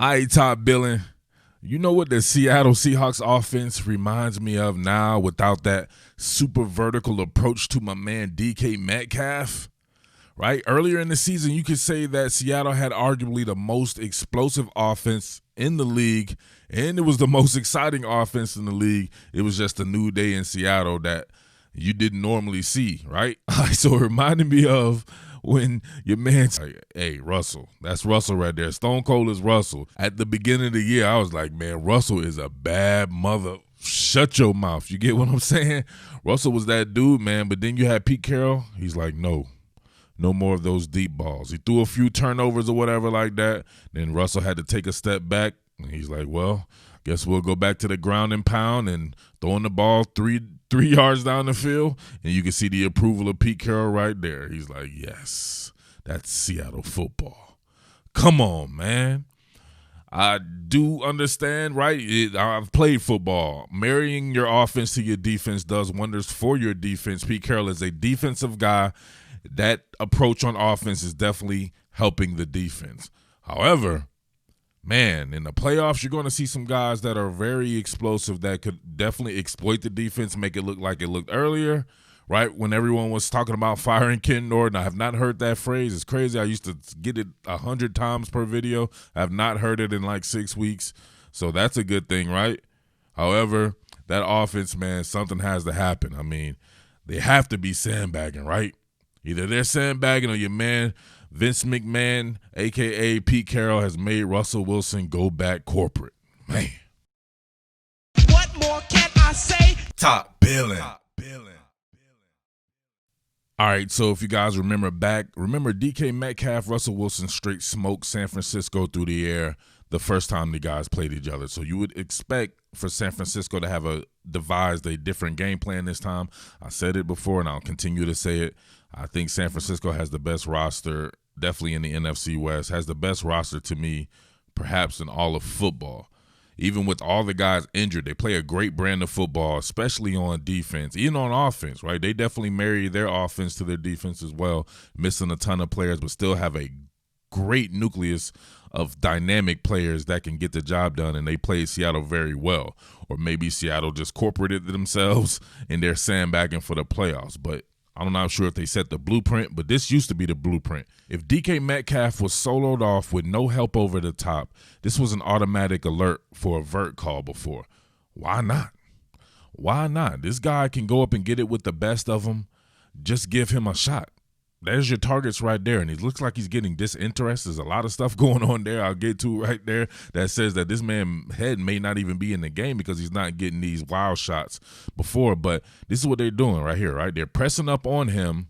All right, top Billin. You know what the Seattle Seahawks offense reminds me of now without that super vertical approach to my man DK Metcalf? Right? Earlier in the season, you could say that Seattle had arguably the most explosive offense in the league, and it was the most exciting offense in the league. It was just a new day in Seattle that you didn't normally see, right? So it reminded me of when your man's like, hey, Russell, that's Russell right there. Stone Cold is Russell. At the beginning of the year, I was like, man, Russell is a bad mother. Shut your mouth. You get what I'm saying? Russell was that dude, man. But then you had Pete Carroll. He's like, no more of those deep balls. He threw a few turnovers or whatever like that. Then Russell had to take a step back. And he's like, well, guess we'll go back to the ground and pound and throwing the ball three yards down the field. And you can see the approval of Pete Carroll right there. He's like, yes, that's Seattle football. Come on, man. I do understand, right? I've played football. Marrying your offense to your defense does wonders for your defense. Pete Carroll is a defensive guy. That approach on offense is definitely helping the defense. However, man, in the playoffs, you're going to see some guys that are very explosive that could definitely exploit the defense, make it look like it looked earlier, right? When everyone was talking about firing Ken Norton, I have not heard that phrase. It's crazy. I used to get it 100 times per video. I have not heard it in like 6 weeks. So that's a good thing, right? However, that offense, man, something has to happen. I mean, they have to be sandbagging, right? Either they're sandbagging or your man Vince McMahon, a.k.a. Pete Carroll, has made Russell Wilson go back corporate. Man. What more can I say? Top Billin. All right, so if you guys remember DK Metcalf, Russell Wilson straight smoked San Francisco through the air the first time the guys played each other. So you would expect for San Francisco to have devised a different game plan this time. I said it before, and I'll continue to say it. I think San Francisco has the best roster, definitely in the NFC West, has the best roster to me, perhaps in all of football. Even with all the guys injured, they play a great brand of football, especially on defense, even on offense, right? They definitely marry their offense to their defense as well, missing a ton of players, but still have a great nucleus of dynamic players that can get the job done, and they played Seattle very well. Or maybe Seattle just corporated themselves and they're sandbagging for the playoffs, but I'm not sure if they set the blueprint, but this used to be the blueprint. If DK Metcalf was soloed off with no help over the top, this was an automatic alert for a vert call before. Why not? Why not? This guy can go up and get it with the best of them. Just give him a shot. There's your targets right there, and it looks like he's getting disinterested. There's a lot of stuff going on there I'll get to right there that says that this man's head may not even be in the game because he's not getting these wild shots before. But this is what they're doing right here, right? They're pressing up on him,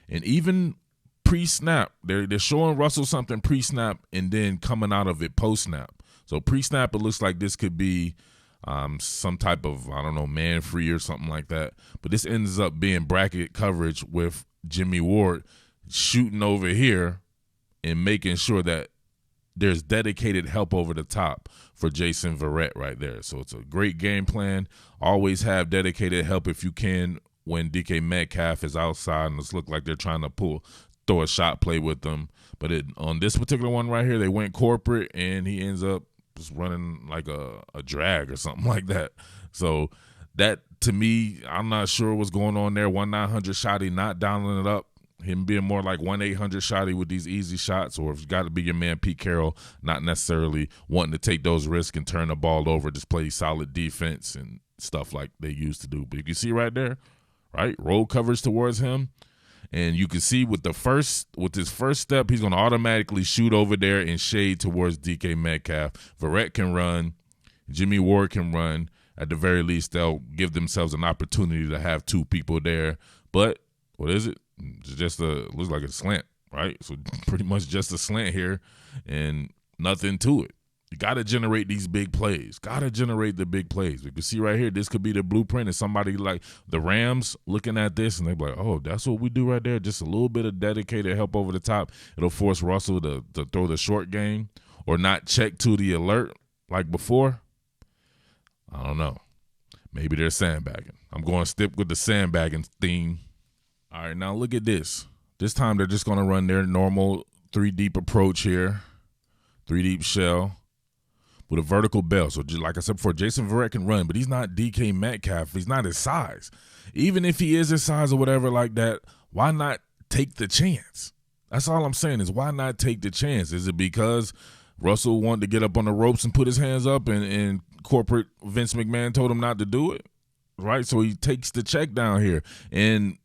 and even pre-snap, they're showing Russell something pre-snap and then coming out of it post-snap. So pre-snap, it looks like this could be some type of, I don't know, man-free or something like that. But this ends up being bracket coverage with Jimmy Ward shooting over here and making sure that there's dedicated help over the top for Jason Verrett right there. So it's a great game plan. Always have dedicated help if you can when DK Metcalf is outside and it's look like they're trying to throw a shot play with them. But on this particular one right here, they went corporate and he ends up just running like a drag or something like that. So that, to me, I'm not sure what's going on there. 1-900 shotty, not dialing it up. Him being more like 1-800 shotty with these easy shots, or if it's got to be your man Pete Carroll, not necessarily wanting to take those risks and turn the ball over, just play solid defense and stuff like they used to do. But you can see right there, right, roll coverage towards him, and you can see with his first step, he's going to automatically shoot over there and shade towards DK Metcalf. Verrett can run, Jimmy Ward can run. At the very least, they'll give themselves an opportunity to have two people there. But what is it? It's just looks like a slant, right? So pretty much just a slant here and nothing to it. You got to generate these big plays. Got to generate the big plays. You can see right here, this could be the blueprint. And somebody like the Rams looking at this and they're like, oh, that's what we do right there. Just a little bit of dedicated help over the top. It'll force Russell to throw the short game or not check to the alert like before. I don't know. Maybe they're sandbagging. I'm going to stick with the sandbagging theme. All right, now look at this. This time they're just going to run their normal 3-deep approach here. 3-deep shell. with a vertical bail. So just like I said before, Jason Verrett can run, but he's not DK Metcalf. He's not his size. Even if he is his size or whatever like that, why not take the chance? That's all I'm saying is why not take the chance? Is it because Russell wanted to get up on the ropes and put his hands up and corporate Vince McMahon told him not to do it? Right? So he takes the check down here. And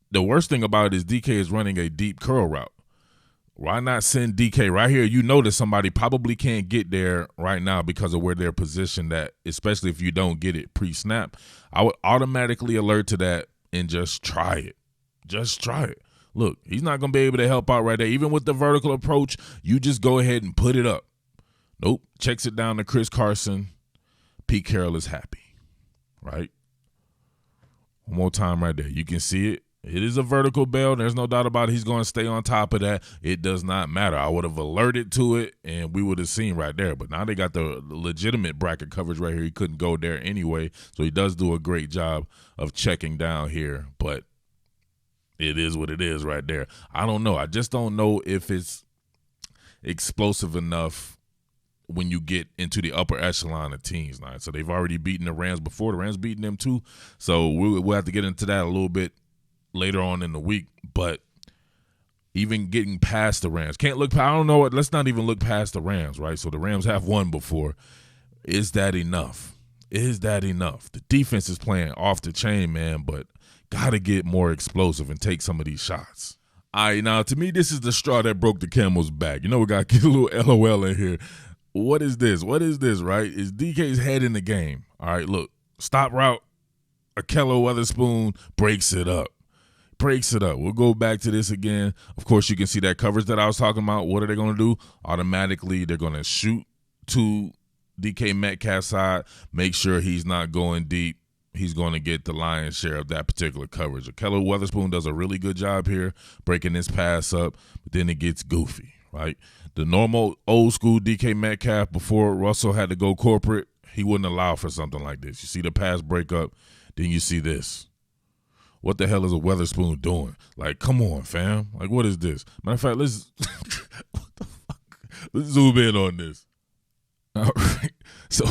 the worst thing about it is DK is running a deep curl route. Why not send DK right here? You know that somebody probably can't get there right now because of where they're positioned at, especially if you don't get it pre-snap. I would automatically alert to that and just try it. Just try it. Look, he's not going to be able to help out right there. Even with the vertical approach, you just go ahead and put it up. Nope. Checks it down to Chris Carson. Pete Carroll is happy. Right? One more time right there. You can see it. It is a vertical bail. There's no doubt about it. He's going to stay on top of that. It does not matter. I would have alerted to it, and we would have seen right there. But now they got the legitimate bracket coverage right here. He couldn't go there anyway, so he does do a great job of checking down here. But it is what it is right there. I don't know. I just don't know if it's explosive enough when you get into the upper echelon of teams now. So they've already beaten the Rams before. The Rams beaten them too. So we'll have to get into that a little bit later on in the week, but even getting past the Rams, can't look. I don't know what. Let's not even look past the Rams, right? So the Rams have won before. Is that enough? Is that enough? The defense is playing off the chain, man, but got to get more explosive and take some of these shots. All right, now to me, this is the straw that broke the camel's back. You know, we got to get a little LOL in here. What is this? What is this? Right? Is DK's head in the game? All right, look, stop route. Akello Weatherspoon breaks it up. We'll go back to this again. Of course, you can see that coverage that I was talking about. What are they going to do? Automatically, they're going to shoot to DK Metcalf's side, make sure he's not going deep. He's going to get the lion's share of that particular coverage. Akello Weatherspoon does a really good job here breaking this pass up, but then it gets goofy, right? The normal old-school DK Metcalf before Russell had to go corporate, he wouldn't allow for something like this. You see the pass break up, then you see this. What the hell is a Weatherspoon doing? Like, come on, fam. Like, what is this? Matter of fact, let's what the fuck? Let's zoom in on this. All right. So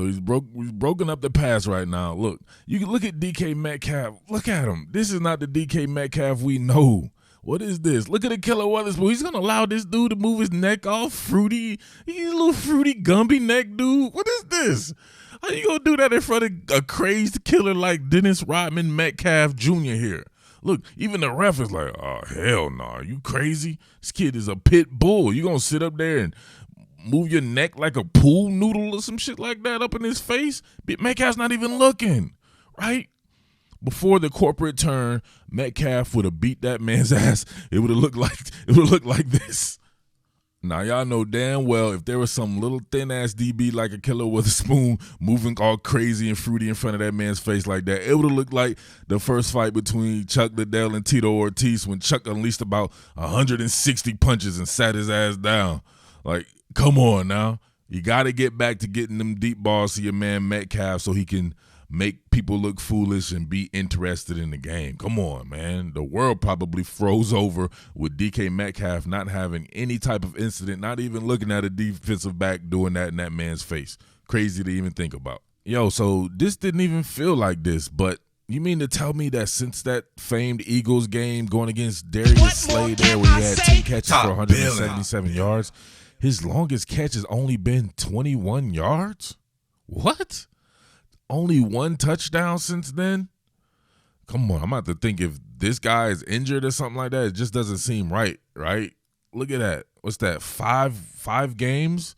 he's broken up the pass right now. Look, you can look at DK Metcalf. Look at him. This is not the DK Metcalf we know. What is this? Look at Akello Weatherspoon. He's gonna allow this dude to move his neck off, fruity. He's a little fruity, Gumby neck dude. What is this? How you gonna do that in front of a crazed killer like Dennis Rodman Metcalf Jr. here? Look, even the ref is like, oh, hell no. Are you crazy? This kid is a pit bull. You gonna sit up there and move your neck like a pool noodle or some shit like that up in his face? Metcalf's not even looking, right? Before the corporate turn, Metcalf would have beat that man's ass. It would have looked like this. Now, y'all know damn well if there was some little thin-ass DB like Akello Weatherspoon moving all crazy and fruity in front of that man's face like that, it would have looked like the first fight between Chuck Liddell and Tito Ortiz when Chuck unleashed about 160 punches and sat his ass down. Like, come on now. You got to get back to getting them deep balls to your man Metcalf so he can make people look foolish and be interested in the game. Come on, man. The world probably froze over with DK Metcalf not having any type of incident, not even looking at a defensive back doing that in that man's face. Crazy to even think about. Yo, so this didn't even feel like this, but you mean to tell me that since that famed Eagles game going against Darius Slade there where he had 10 catches for 177 yards, his longest catch has only been 21 yards? What? Only one touchdown since then? Come on, I'm about to think if this guy is injured or something like that. It just doesn't seem right? Look at that. What's that, five games?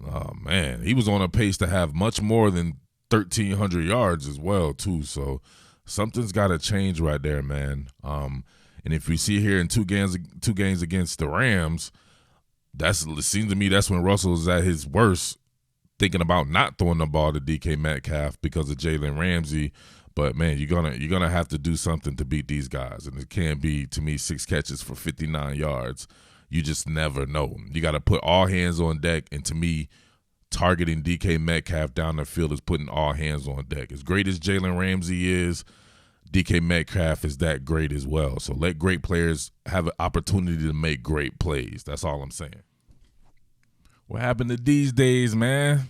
Oh, man. He was on a pace to have much more than 1,300 yards as well, too. So something's got to change right there, man. And if we see here in two games against the Rams, it seems to me that's when Russell is at his worst, thinking about not throwing the ball to DK Metcalf because of Jalen Ramsey. But, man, you're gonna have to do something to beat these guys. And it can't be, to me, 6 catches for 59 yards. You just never know. You got to put all hands on deck. And, to me, targeting DK Metcalf down the field is putting all hands on deck. As great as Jalen Ramsey is, DK Metcalf is that great as well. So let great players have an opportunity to make great plays. That's all I'm saying. What happened to these days, man?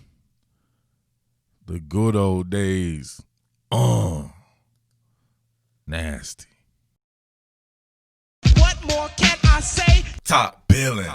The good old days. Nasty. What more can I say? Top Billin.